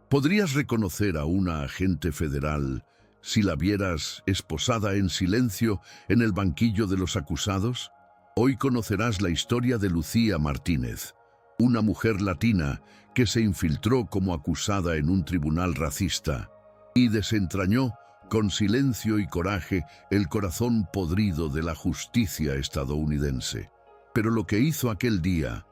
¿Podrías reconocer a una agente federal si la vieras esposada en silencio en el banquillo de los acusados? Hoy conocerás la historia de Lucía Martínez, una mujer latina que se infiltró como acusada en un tribunal racista y desentrañó con silencio y coraje el corazón podrido de la justicia estadounidense. Pero lo que hizo aquel día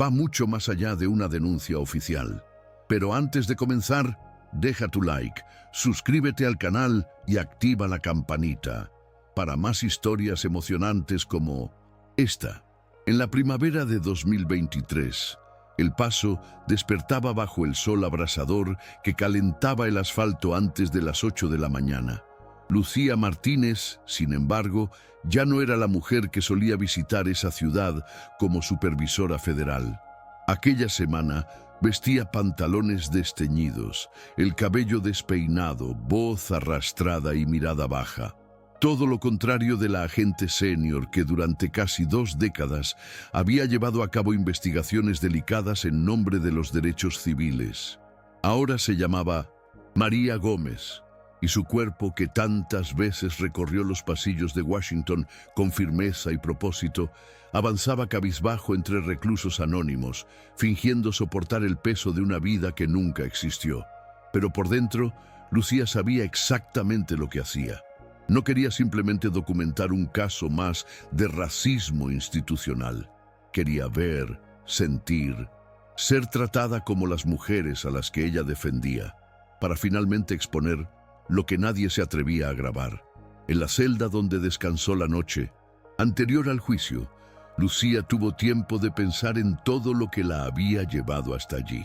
va mucho más allá de una denuncia oficial. Pero antes de comenzar, deja tu like, suscríbete al canal y activa la campanita para más historias emocionantes como esta. En la primavera de 2023, El Paso despertaba bajo el sol abrasador que calentaba el asfalto antes de las 8 de la mañana. Lucía Martínez, sin embargo, ya no era la mujer que solía visitar esa ciudad como supervisora federal. Aquella semana vestía pantalones desteñidos, el cabello despeinado, voz arrastrada y mirada baja. Todo lo contrario de la agente senior que durante casi 2 décadas había llevado a cabo investigaciones delicadas en nombre de los derechos civiles. Ahora se llamaba María Gómez, y su cuerpo, que tantas veces recorrió los pasillos de Washington con firmeza y propósito, avanzaba cabizbajo entre reclusos anónimos, fingiendo soportar el peso de una vida que nunca existió. Pero por dentro, Lucía sabía exactamente lo que hacía. No quería simplemente documentar un caso más de racismo institucional. Quería ver, sentir, ser tratada como las mujeres a las que ella defendía, para finalmente exponer lo que nadie se atrevía a grabar. En la celda donde descansó la noche, anterior al juicio, Lucía tuvo tiempo de pensar en todo lo que la había llevado hasta allí.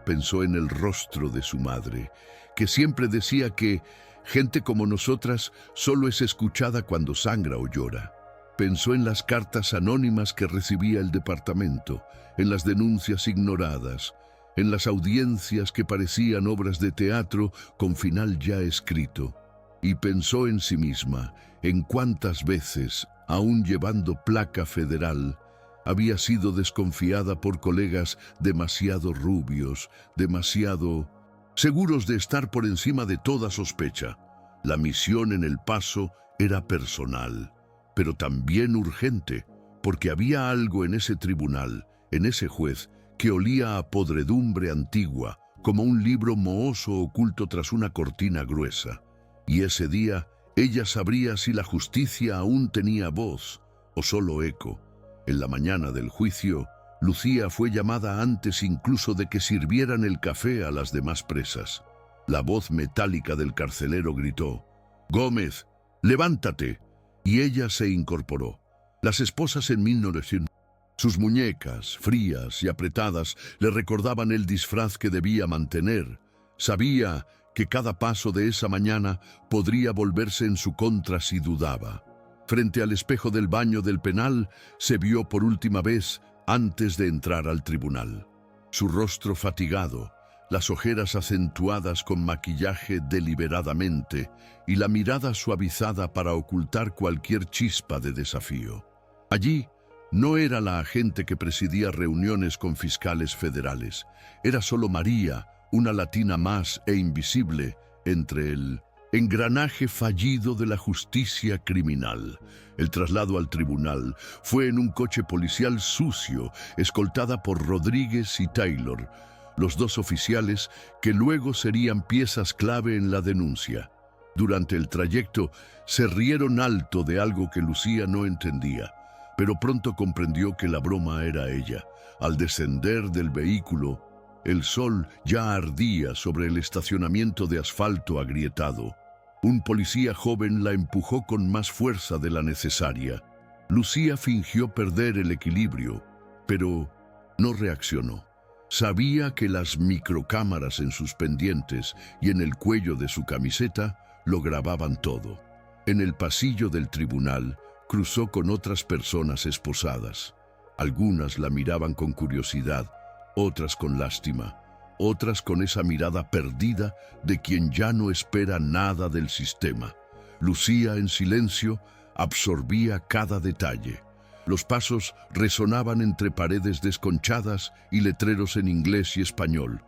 Pensó en el rostro de su madre, que siempre decía que gente como nosotras solo es escuchada cuando sangra o llora. Pensó en las cartas anónimas que recibía el departamento, en las denuncias ignoradas, en las audiencias que parecían obras de teatro con final ya escrito. Y pensó en sí misma, en cuántas veces, aún llevando placa federal, había sido desconfiada por colegas demasiado rubios, demasiado seguros de estar por encima de toda sospecha. La misión en El Paso era personal, pero también urgente, porque había algo en ese tribunal, en ese juez, que olía a podredumbre antigua, como un libro mohoso oculto tras una cortina gruesa. Y ese día, ella sabría si la justicia aún tenía voz o solo eco. En la mañana del juicio, Lucía fue llamada antes incluso de que sirvieran el café a las demás presas. La voz metálica del carcelero gritó: «Gómez, levántate», y ella se incorporó. Las esposas en 1900. Sus muñecas, frías y apretadas, le recordaban el disfraz que debía mantener. Sabía que cada paso de esa mañana podría volverse en su contra si dudaba. Frente al espejo del baño del penal, se vio por última vez antes de entrar al tribunal. Su rostro fatigado, las ojeras acentuadas con maquillaje deliberadamente y la mirada suavizada para ocultar cualquier chispa de desafío. Allí no era la agente que presidía reuniones con fiscales federales. Era solo María, una latina más e invisible entre el engranaje fallido de la justicia criminal. El traslado al tribunal fue en un coche policial sucio, escoltada por Rodríguez y Taylor, los 2 oficiales que luego serían piezas clave en la denuncia. Durante el trayecto se rieron alto de algo que Lucía no entendía, pero pronto comprendió que la broma era ella. Al descender del vehículo, el sol ya ardía sobre el estacionamiento de asfalto agrietado. Un policía joven la empujó con más fuerza de la necesaria. Lucía fingió perder el equilibrio, pero no reaccionó. Sabía que las microcámaras en sus pendientes y en el cuello de su camiseta lo grababan todo. En el pasillo del tribunal, cruzó con otras personas esposadas. Algunas la miraban con curiosidad, otras con lástima, otras con esa mirada perdida de quien ya no espera nada del sistema. Lucía, en silencio, absorbía cada detalle. Los pasos resonaban entre paredes desconchadas y letreros en inglés y español,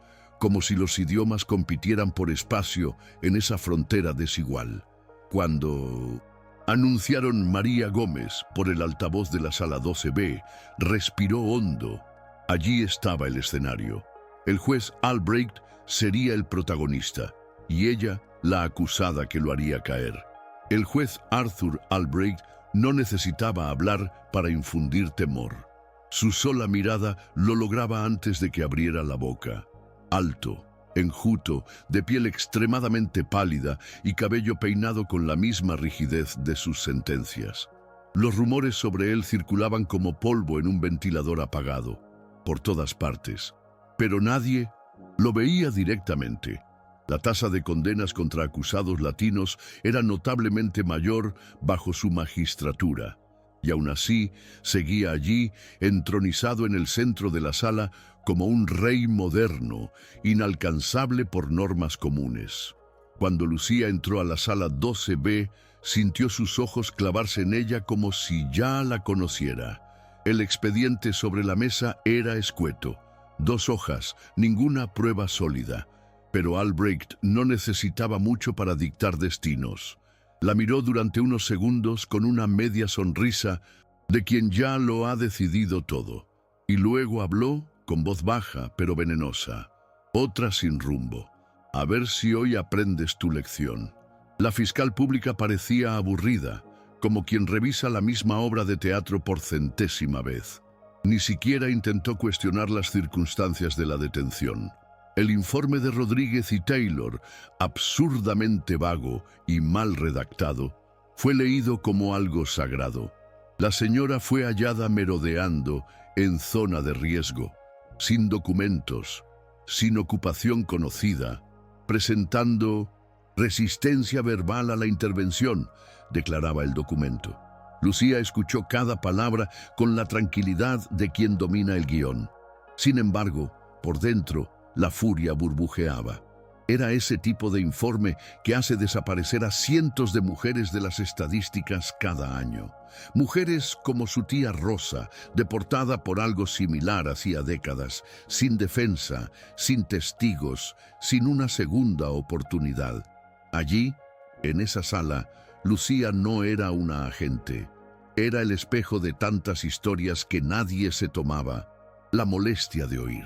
como si los idiomas compitieran por espacio en esa frontera desigual. Cuando anunciaron María Gómez por el altavoz de la sala 12B, respiró hondo. Allí estaba el escenario. El juez Albrecht sería el protagonista y ella la acusada que lo haría caer. El juez Arthur Albrecht no necesitaba hablar para infundir temor. Su sola mirada lo lograba antes de que abriera la boca. Alto, enjuto, de piel extremadamente pálida y cabello peinado con la misma rigidez de sus sentencias. Los rumores sobre él circulaban como polvo en un ventilador apagado, por todas partes, pero nadie lo veía directamente. La tasa de condenas contra acusados latinos era notablemente mayor bajo su magistratura, y aún así seguía allí, entronizado en el centro de la sala, como un rey moderno, inalcanzable por normas comunes. Cuando Lucía entró a la sala 12B, sintió sus ojos clavarse en ella como si ya la conociera. El expediente sobre la mesa era escueto. 2 hojas, ninguna prueba sólida. Pero Albrecht no necesitaba mucho para dictar destinos. La miró durante unos segundos con una media sonrisa de quien ya lo ha decidido todo. Y luego habló con voz baja pero venenosa. Otra sin rumbo. A ver si hoy aprendes tu lección. La fiscal pública parecía aburrida, como quien revisa la misma obra de teatro por 100ª vez. Ni siquiera intentó cuestionar las circunstancias de la detención. El informe de Rodríguez y Taylor, absurdamente vago y mal redactado, fue leído como algo sagrado. La señora fue hallada merodeando en zona de riesgo, sin documentos, sin ocupación conocida, presentando resistencia verbal a la intervención, declaraba el documento. Lucía escuchó cada palabra con la tranquilidad de quien domina el guión. Sin embargo, por dentro, la furia burbujeaba. Era ese tipo de informe que hace desaparecer a cientos de mujeres de las estadísticas cada año. Mujeres como su tía Rosa, deportada por algo similar hacía décadas, sin defensa, sin testigos, sin una segunda oportunidad. Allí, en esa sala, Lucía no era una agente. Era el espejo de tantas historias que nadie se tomaba la molestia de oír.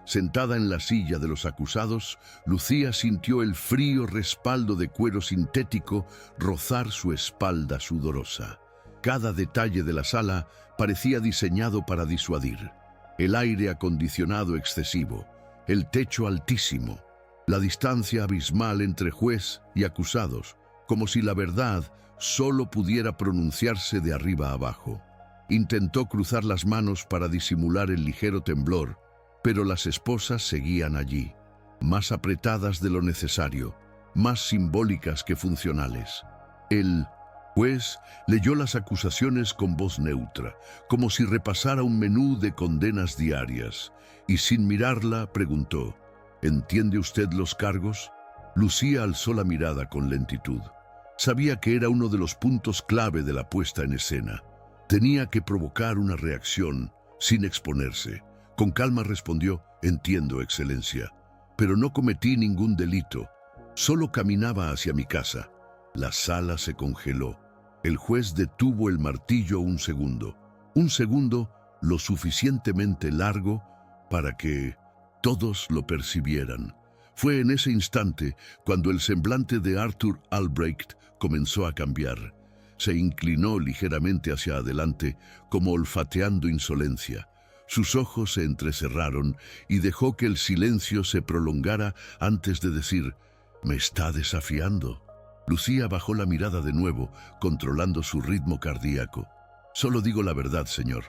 Sentada en la silla de los acusados, Lucía sintió el frío respaldo de cuero sintético rozar su espalda sudorosa. Cada detalle de la sala parecía diseñado para disuadir. El aire acondicionado excesivo, el techo altísimo, la distancia abismal entre juez y acusados, como si la verdad solo pudiera pronunciarse de arriba abajo. Intentó cruzar las manos para disimular el ligero temblor, pero las esposas seguían allí, más apretadas de lo necesario, más simbólicas que funcionales. El juez leyó las acusaciones con voz neutra, como si repasara un menú de condenas diarias, y sin mirarla preguntó: ¿entiende usted los cargos? Lucía alzó la mirada con lentitud. Sabía que era uno de los puntos clave de la puesta en escena. Tenía que provocar una reacción sin exponerse. Con calma respondió: entiendo, Excelencia, pero no cometí ningún delito. Solo caminaba hacia mi casa. La sala se congeló. El juez detuvo el martillo un segundo lo suficientemente largo para que todos lo percibieran. Fue en ese instante cuando el semblante de Arthur Albrecht comenzó a cambiar. Se inclinó ligeramente hacia adelante, como olfateando insolencia. Sus ojos se entrecerraron y dejó que el silencio se prolongara antes de decir: «¿Me está desafiando?». Lucía bajó la mirada de nuevo, controlando su ritmo cardíaco. «Solo digo la verdad, señor».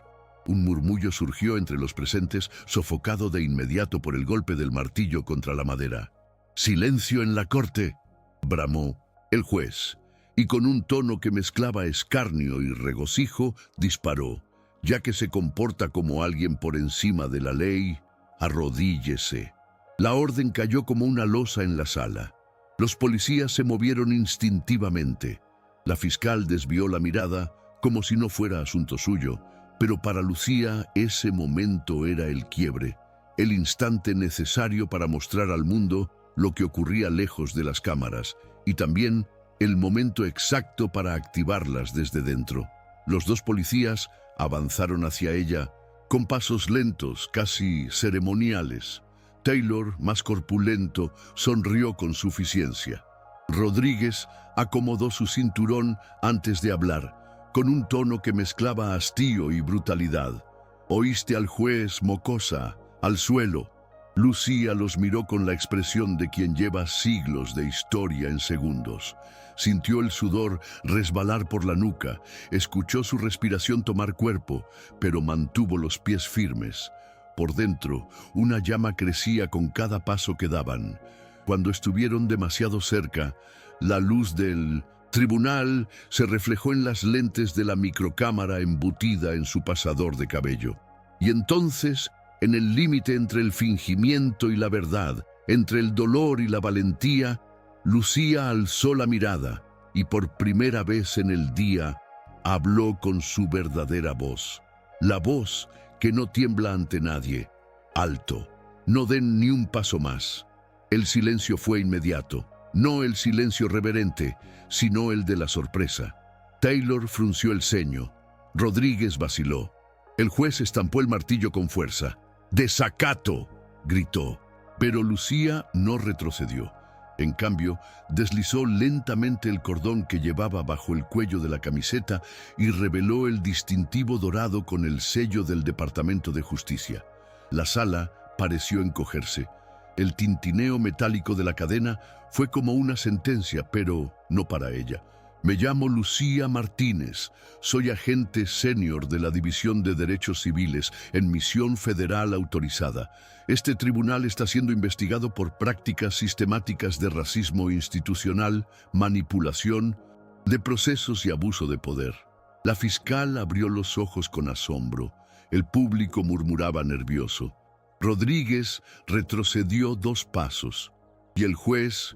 Un murmullo surgió entre los presentes, sofocado de inmediato por el golpe del martillo contra la madera. «¡Silencio en la corte!», bramó el juez, y con un tono que mezclaba escarnio y regocijo, disparó: «Ya que se comporta como alguien por encima de la ley, arrodíllese». La orden cayó como una losa en la sala. Los policías se movieron instintivamente. La fiscal desvió la mirada como si no fuera asunto suyo, pero para Lucía ese momento era el quiebre. el instante necesario para mostrar al mundo lo que ocurría lejos de las cámaras y también el momento exacto para activarlas desde dentro. Los dos policías avanzaron hacia ella con pasos lentos, casi ceremoniales. Taylor, más corpulento, sonrió con suficiencia. Rodríguez acomodó su cinturón antes de hablar, con un tono que mezclaba hastío y brutalidad. «Oíste al juez, mocosa, al suelo». Lucía los miró con la expresión de quien lleva siglos de historia en segundos. Sintió el sudor resbalar por la nuca, escuchó su respiración tomar cuerpo, pero mantuvo los pies firmes. Por dentro, una llama crecía con cada paso que daban. Cuando estuvieron demasiado cerca, la luz del tribunal se reflejó en las lentes de la microcámara embutida en su pasador de cabello. Y entonces, en el límite entre el fingimiento y la verdad, entre el dolor y la valentía, Lucía alzó la mirada y por primera vez en el día habló con su verdadera voz. La voz que no tiembla ante nadie. Alto, no den ni un paso más. El silencio fue inmediato, no el silencio reverente, sino el de la sorpresa. Taylor frunció el ceño. Rodríguez vaciló. El juez estampó el martillo con fuerza. «¡Desacato!», gritó. Pero Lucía no retrocedió. En cambio, deslizó lentamente el cordón que llevaba bajo el cuello de la camiseta y reveló el distintivo dorado con el sello del Departamento de Justicia. La sala pareció encogerse. El tintineo metálico de la cadena fue como una sentencia, pero no para ella. «Me llamo Lucía Martínez. Soy agente senior de la División de Derechos Civiles en misión federal autorizada. Este tribunal está siendo investigado por prácticas sistemáticas de racismo institucional, manipulación de procesos y abuso de poder». La fiscal abrió los ojos con asombro. El público murmuraba nervioso. Rodríguez retrocedió 2 pasos y el juez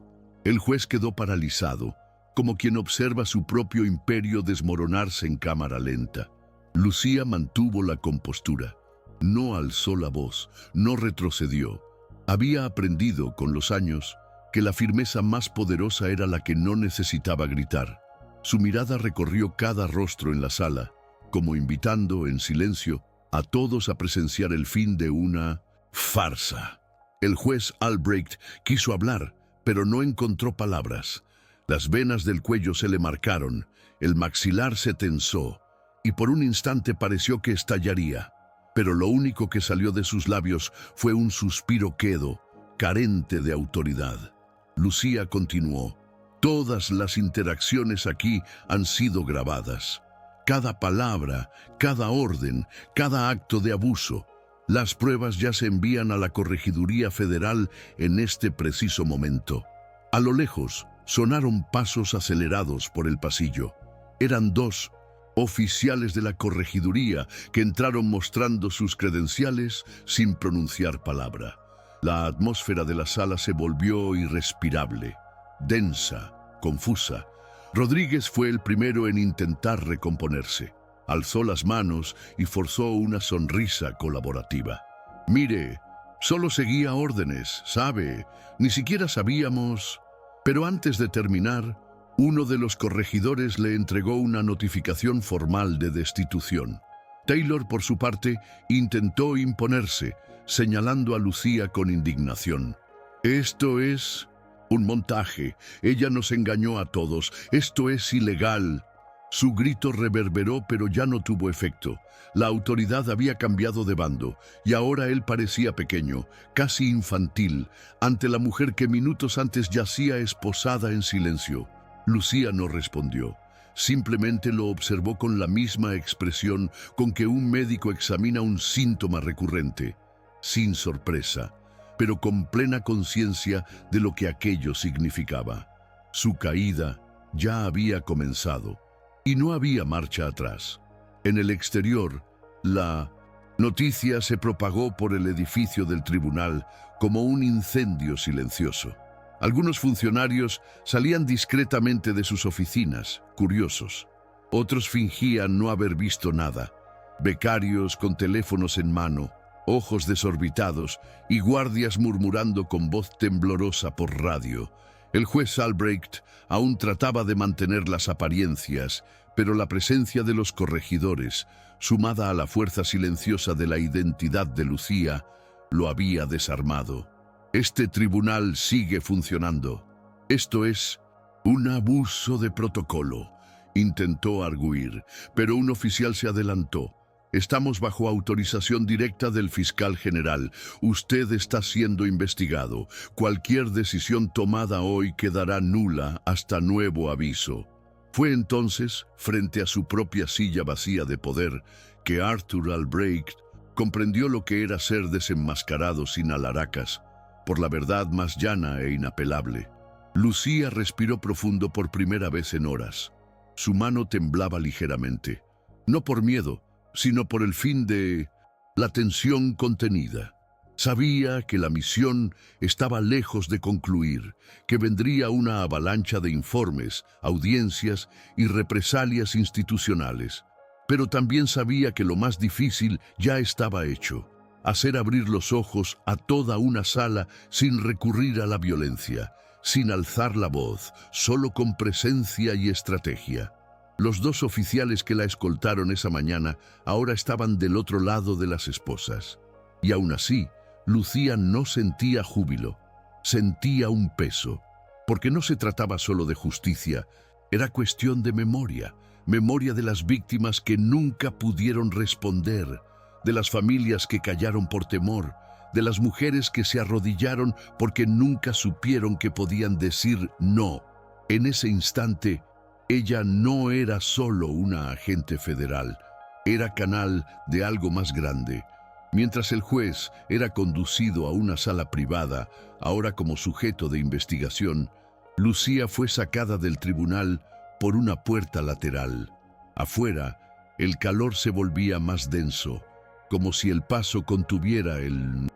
quedó paralizado, como quien observa su propio imperio desmoronarse en cámara lenta. Lucía mantuvo la compostura. No alzó la voz, no retrocedió. Había aprendido con los años que la firmeza más poderosa era la que no necesitaba gritar. Su mirada recorrió cada rostro en la sala, como invitando, en silencio, a todos a presenciar el fin de una farsa. El juez Albrecht quiso hablar, pero no encontró palabras. Las venas del cuello se le marcaron, el maxilar se tensó, y por un instante pareció que estallaría. Pero lo único que salió de sus labios fue un suspiro quedo, carente de autoridad. Lucía continuó. «Todas las interacciones aquí han sido grabadas. Cada palabra, cada orden, cada acto de abuso. Las pruebas ya se envían a la Corregiduría Federal en este preciso momento». A lo lejos, sonaron pasos acelerados por el pasillo. Eran 2 oficiales de la corregiduría que entraron mostrando sus credenciales sin pronunciar palabra. La atmósfera de la sala se volvió irrespirable, densa, confusa. Rodríguez fue el primero en intentar recomponerse. Alzó las manos y forzó una sonrisa colaborativa. «Mire, solo seguía órdenes, ¿sabe? Ni siquiera sabíamos...» Pero antes de terminar, uno de los corregidores le entregó una notificación formal de destitución. Taylor, por su parte, intentó imponerse, señalando a Lucía con indignación. «Esto es un montaje. Ella nos engañó a todos. Esto es ilegal». Su grito reverberó, pero ya no tuvo efecto. La autoridad había cambiado de bando, y ahora él parecía pequeño, casi infantil, ante la mujer que minutos antes yacía esposada en silencio. Lucía no respondió. Simplemente lo observó con la misma expresión con que un médico examina un síntoma recurrente, sin sorpresa, pero con plena conciencia de lo que aquello significaba. Su caída ya había comenzado. Y no había marcha atrás. En el exterior, la noticia se propagó por el edificio del tribunal como un incendio silencioso. Algunos funcionarios salían discretamente de sus oficinas, curiosos. Otros fingían no haber visto nada. Becarios con teléfonos en mano, ojos desorbitados y guardias murmurando con voz temblorosa por radio. El juez Albrecht aún trataba de mantener las apariencias, pero la presencia de los corregidores, sumada a la fuerza silenciosa de la identidad de Lucía, lo había desarmado. Este tribunal sigue funcionando. Esto es un abuso de protocolo, intentó argüir, pero un oficial se adelantó. Estamos bajo autorización directa del fiscal general. Usted está siendo investigado. Cualquier decisión tomada hoy quedará nula hasta nuevo aviso. Fue entonces, frente a su propia silla vacía de poder, que Arthur Albrecht comprendió lo que era ser desenmascarado sin alaracas, por la verdad más llana e inapelable. Lucía respiró profundo por primera vez en horas. Su mano temblaba ligeramente, no por miedo, sino por el fin de la tensión contenida. Sabía que la misión estaba lejos de concluir, que vendría una avalancha de informes, audiencias y represalias institucionales. Pero también sabía que lo más difícil ya estaba hecho: hacer abrir los ojos a toda una sala sin recurrir a la violencia, sin alzar la voz, solo con presencia y estrategia. Los dos oficiales que la escoltaron esa mañana ahora estaban del otro lado de las esposas. Y aún así, Lucía no sentía júbilo, sentía un peso, porque no se trataba solo de justicia, era cuestión de memoria, memoria de las víctimas que nunca pudieron responder, de las familias que callaron por temor, de las mujeres que se arrodillaron porque nunca supieron que podían decir no. En ese instante, ella no era solo una agente federal, era canal de algo más grande. Mientras el juez era conducido a una sala privada, ahora como sujeto de investigación, Lucía fue sacada del tribunal por una puerta lateral. Afuera, el calor se volvía más denso, como si el paso contuviera el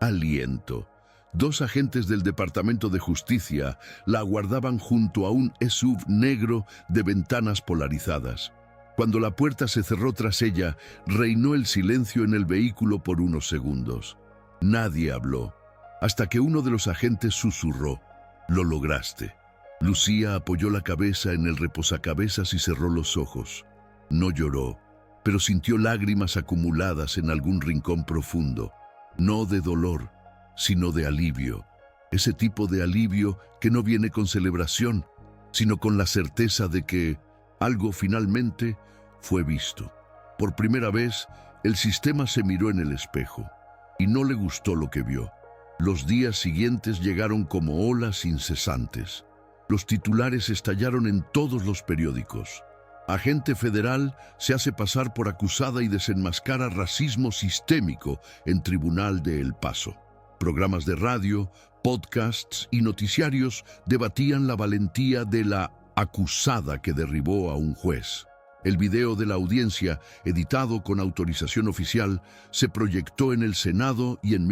aliento. Dos agentes del Departamento de Justicia la aguardaban junto a un SUV negro de ventanas polarizadas. Cuando la puerta se cerró tras ella, reinó el silencio en el vehículo por unos segundos. Nadie habló, hasta que uno de los agentes susurró: «Lo lograste». Lucía apoyó la cabeza en el reposacabezas y cerró los ojos. No lloró, pero sintió lágrimas acumuladas en algún rincón profundo, no de dolor, sino de alivio. Ese tipo de alivio que no viene con celebración, sino con la certeza de que algo finalmente fue visto. Por primera vez, el sistema se miró en el espejo y no le gustó lo que vio. Los días siguientes llegaron como olas incesantes. Los titulares estallaron en todos los periódicos. Agente federal se hace pasar por acusada y desenmascara racismo sistémico en Tribunal de El Paso. Programas de radio, podcasts y noticiarios debatían la valentía de la acusada que derribó a un juez. El video de la audiencia, editado con autorización oficial, se proyectó en el Senado y en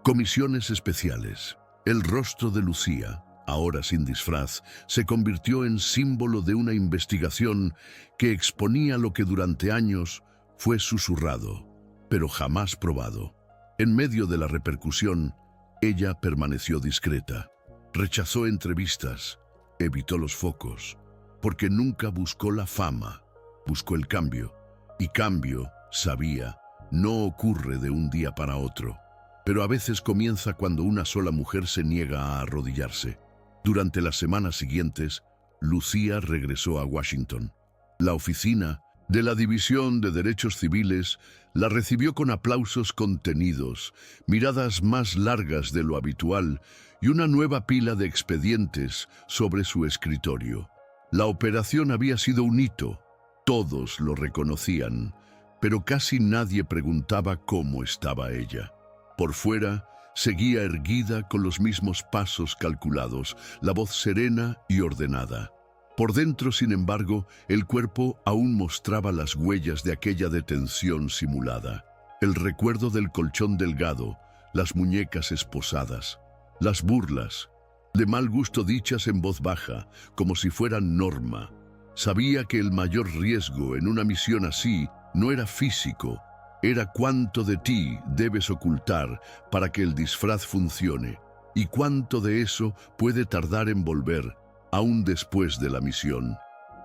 comisiones especiales. El rostro de Lucía, ahora sin disfraz, se convirtió en símbolo de una investigación que exponía lo que durante años fue susurrado, pero jamás probado. En medio de la repercusión, ella permaneció discreta. Rechazó entrevistas, evitó los focos, porque nunca buscó la fama, buscó el cambio. Y cambio, sabía, no ocurre de un día para otro, pero a veces comienza cuando una sola mujer se niega a arrodillarse. Durante las semanas siguientes, Lucía regresó a Washington. La oficina de la División de Derechos Civiles la recibió con aplausos contenidos, miradas más largas de lo habitual y una nueva pila de expedientes sobre su escritorio. La operación había sido un hito, todos lo reconocían, pero casi nadie preguntaba cómo estaba ella. Por fuera, seguía erguida con los mismos pasos calculados, la voz serena y ordenada. Por dentro, sin embargo, el cuerpo aún mostraba las huellas de aquella detención simulada. El recuerdo del colchón delgado, las muñecas esposadas, las burlas, de mal gusto dichas en voz baja, como si fueran norma. Sabía que el mayor riesgo en una misión así no era físico, era cuánto de ti debes ocultar para que el disfraz funcione y cuánto de eso puede tardar en volver, aún después de la misión.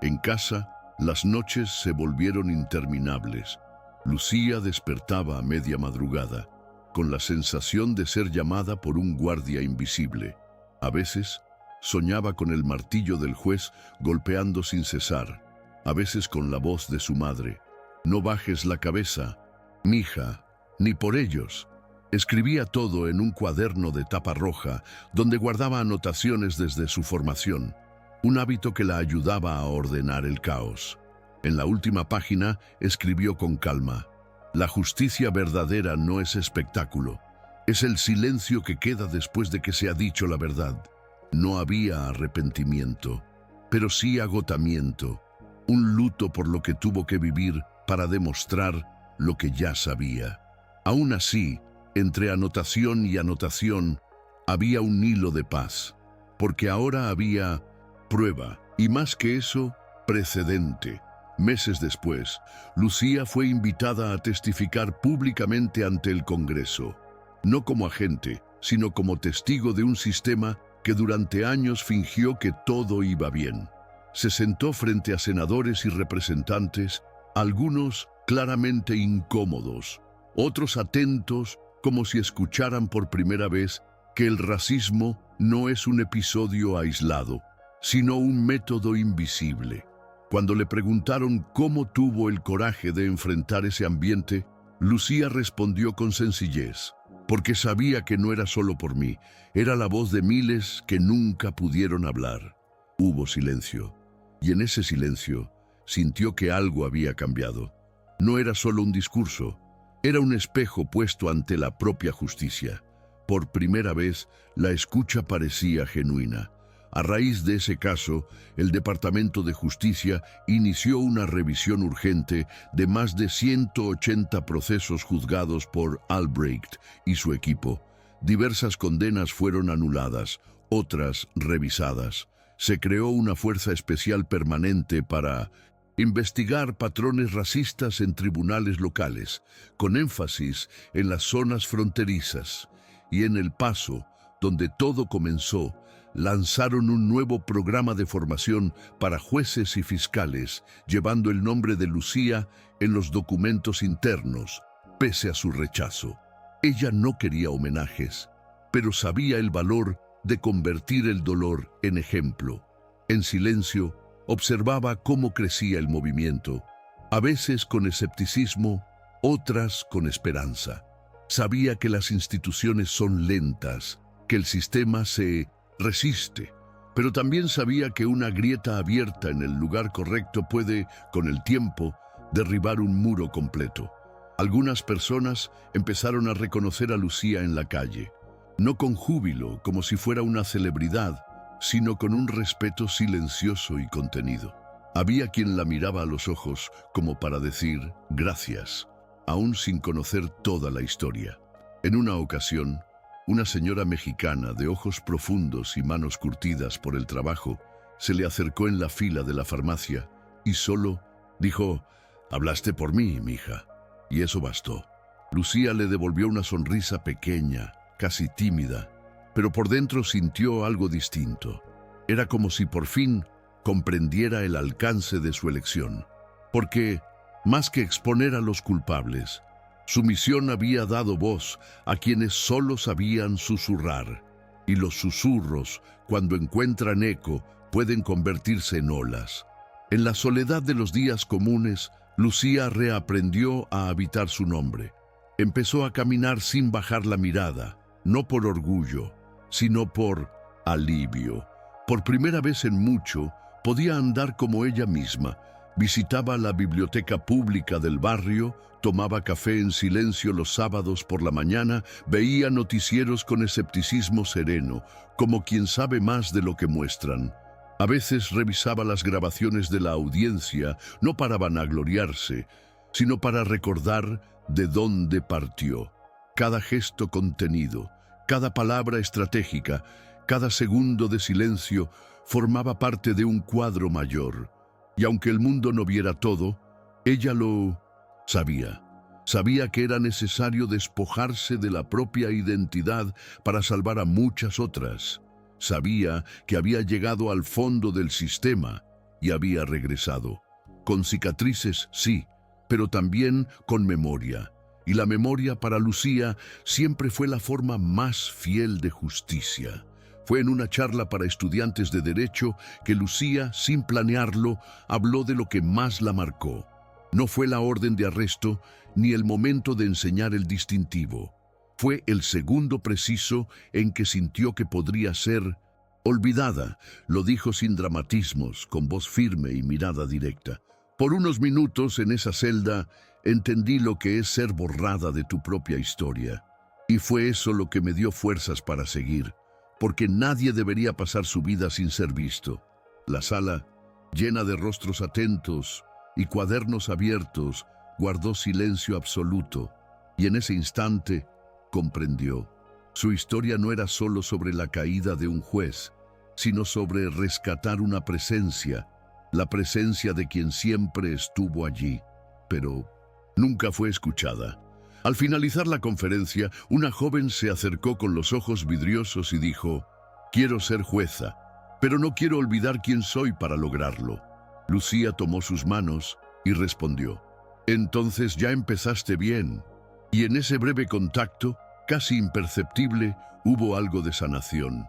En casa, las noches se volvieron interminables. Lucía despertaba a media madrugada, con la sensación de ser llamada por un guardia invisible. A veces, soñaba con el martillo del juez golpeando sin cesar, a veces con la voz de su madre. «No bajes la cabeza, mija, ni por ellos». Escribía todo en un cuaderno de tapa roja, donde guardaba anotaciones desde su formación, un hábito que la ayudaba a ordenar el caos. En la última página escribió con calma: «La justicia verdadera no es espectáculo, es el silencio que queda después de que se ha dicho la verdad». No había arrepentimiento, pero sí agotamiento, un luto por lo que tuvo que vivir para demostrar lo que ya sabía. Aún así, entre anotación y anotación, había un hilo de paz, porque ahora había prueba, y más que eso, precedente. Meses después, Lucía fue invitada a testificar públicamente ante el Congreso, no como agente, sino como testigo de un sistema que durante años fingió que todo iba bien. Se sentó frente a senadores y representantes, algunos claramente incómodos, otros atentos como si escucharan por primera vez que el racismo no es un episodio aislado, sino un método invisible. Cuando le preguntaron cómo tuvo el coraje de enfrentar ese ambiente, Lucía respondió con sencillez: «Porque sabía que no era solo por mí, era la voz de miles que nunca pudieron hablar». Hubo silencio, y en ese silencio sintió que algo había cambiado. No era solo un discurso, era un espejo puesto ante la propia justicia. Por primera vez, la escucha parecía genuina. A raíz de ese caso, el Departamento de Justicia inició una revisión urgente de más de 180 procesos juzgados por Albrecht y su equipo. Diversas condenas fueron anuladas, otras revisadas. Se creó una fuerza especial permanente para investigar patrones racistas en tribunales locales, con énfasis en las zonas fronterizas. Y en El Paso, donde todo comenzó, lanzaron un nuevo programa de formación para jueces y fiscales, llevando el nombre de Lucía en los documentos internos, pese a su rechazo. Ella no quería homenajes, pero sabía el valor de convertir el dolor en ejemplo. En silencio, observaba cómo crecía el movimiento, a veces con escepticismo, otras con esperanza. Sabía que las instituciones son lentas, que el sistema se resiste, pero también sabía que una grieta abierta en el lugar correcto puede, con el tiempo, derribar un muro completo. Algunas personas empezaron a reconocer a Lucía en la calle, no con júbilo, como si fuera una celebridad, sino con un respeto silencioso y contenido. Había quien la miraba a los ojos como para decir gracias, aún sin conocer toda la historia. En una ocasión, una señora mexicana de ojos profundos y manos curtidas por el trabajo se le acercó en la fila de la farmacia y solo dijo: «Hablaste por mí, mija». Y eso bastó. Lucía le devolvió una sonrisa pequeña, casi tímida, pero por dentro sintió algo distinto. Era como si por fin comprendiera el alcance de su elección. Porque, más que exponer a los culpables, su misión había dado voz a quienes solo sabían susurrar. Y los susurros, cuando encuentran eco, pueden convertirse en olas. En la soledad de los días comunes, Lucía reaprendió a habitar su nombre. Empezó a caminar sin bajar la mirada, no por orgullo, sino por alivio. Por primera vez en mucho, podía andar como ella misma. Visitaba la biblioteca pública del barrio, tomaba café en silencio los sábados por la mañana, veía noticieros con escepticismo sereno, como quien sabe más de lo que muestran. A veces revisaba las grabaciones de la audiencia, no para vanagloriarse, sino para recordar de dónde partió. Cada gesto contenido, cada palabra estratégica, cada segundo de silencio formaba parte de un cuadro mayor. Y aunque el mundo no viera todo, ella lo sabía. Sabía que era necesario despojarse de la propia identidad para salvar a muchas otras. Sabía que había llegado al fondo del sistema y había regresado. Con cicatrices, sí, pero también con memoria. Y la memoria para Lucía siempre fue la forma más fiel de justicia. Fue en una charla para estudiantes de Derecho que Lucía, sin planearlo, habló de lo que más la marcó. No fue la orden de arresto ni el momento de enseñar el distintivo. Fue el segundo preciso en que sintió que podría ser olvidada. Lo dijo sin dramatismos, con voz firme y mirada directa. Por unos minutos en esa celda entendí lo que es ser borrada de tu propia historia. Y fue eso lo que me dio fuerzas para seguir, porque nadie debería pasar su vida sin ser visto. La sala, llena de rostros atentos y cuadernos abiertos, guardó silencio absoluto, y en ese instante comprendió. Su historia no era solo sobre la caída de un juez, sino sobre rescatar una presencia, la presencia de quien siempre estuvo allí, pero nunca fue escuchada. Al finalizar la conferencia, una joven se acercó con los ojos vidriosos y dijo: «Quiero ser jueza, pero no quiero olvidar quién soy para lograrlo». Lucía tomó sus manos y respondió: «Entonces ya empezaste bien». Y en ese breve contacto, casi imperceptible, hubo algo de sanación.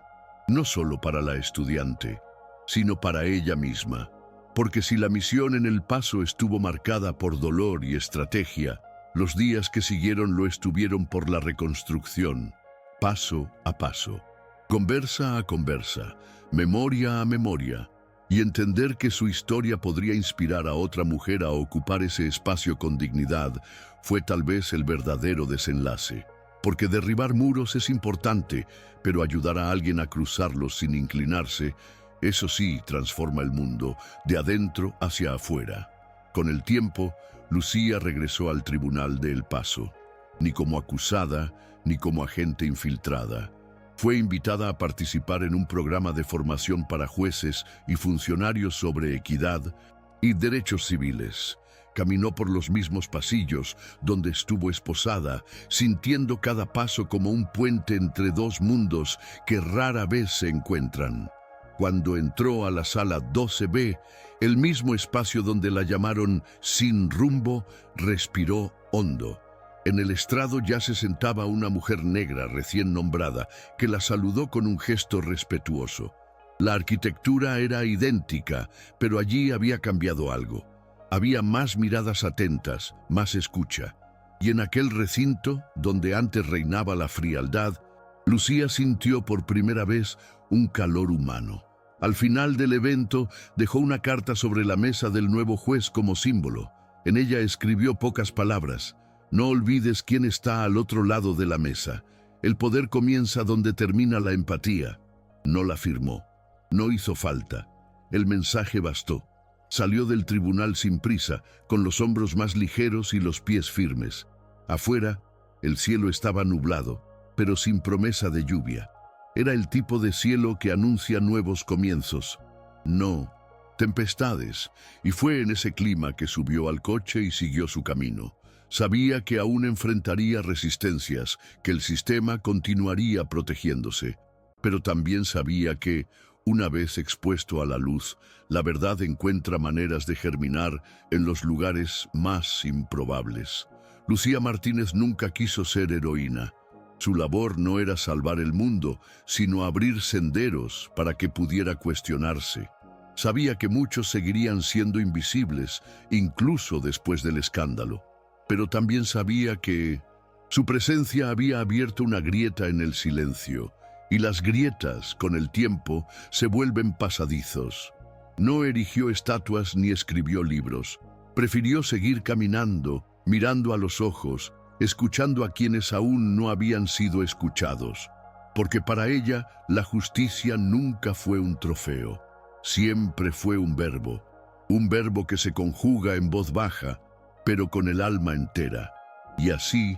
No solo para la estudiante, sino para ella misma. Porque si la misión en El Paso estuvo marcada por dolor y estrategia, los días que siguieron lo estuvieron por la reconstrucción, paso a paso, conversa a conversa, memoria a memoria, y entender que su historia podría inspirar a otra mujer a ocupar ese espacio con dignidad fue tal vez el verdadero desenlace. Porque derribar muros es importante, pero ayudar a alguien a cruzarlos sin inclinarse, eso sí transforma el mundo, de adentro hacia afuera. Con el tiempo, Lucía regresó al tribunal de El Paso, ni como acusada, ni como agente infiltrada. Fue invitada a participar en un programa de formación para jueces y funcionarios sobre equidad y derechos civiles. Caminó por los mismos pasillos donde estuvo esposada, sintiendo cada paso como un puente entre dos mundos que rara vez se encuentran. Cuando entró a la sala 12B, el mismo espacio donde la llamaron sin rumbo, respiró hondo. En el estrado ya se sentaba una mujer negra recién nombrada, que la saludó con un gesto respetuoso. La arquitectura era idéntica, pero allí había cambiado algo. Había más miradas atentas, más escucha. Y en aquel recinto, donde antes reinaba la frialdad, Lucía sintió por primera vez un calor humano. Al final del evento, dejó una carta sobre la mesa del nuevo juez como símbolo. En ella escribió pocas palabras: «No olvides quién está al otro lado de la mesa. El poder comienza donde termina la empatía». No la firmó. No hizo falta. El mensaje bastó. Salió del tribunal sin prisa, con los hombros más ligeros y los pies firmes. Afuera, el cielo estaba nublado, pero sin promesa de lluvia. Era el tipo de cielo que anuncia nuevos comienzos. No, tempestades. Y fue en ese clima que subió al coche y siguió su camino. Sabía que aún enfrentaría resistencias, que el sistema continuaría protegiéndose. Pero también sabía que, una vez expuesto a la luz, la verdad encuentra maneras de germinar en los lugares más improbables. Lucía Martínez nunca quiso ser heroína. Su labor no era salvar el mundo, sino abrir senderos para que pudiera cuestionarse. Sabía que muchos seguirían siendo invisibles, incluso después del escándalo. Pero también sabía que su presencia había abierto una grieta en el silencio, y las grietas, con el tiempo, se vuelven pasadizos. No erigió estatuas ni escribió libros. Prefirió seguir caminando, mirando a los ojos, escuchando a quienes aún no habían sido escuchados. Porque para ella, la justicia nunca fue un trofeo. Siempre fue un verbo que se conjuga en voz baja, pero con el alma entera. Y así,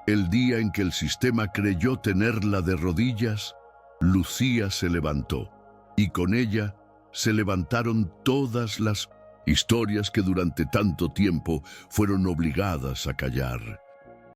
el día en que el sistema creyó tenerla de rodillas, Lucía se levantó, y con ella se levantaron todas las historias que durante tanto tiempo fueron obligadas a callar.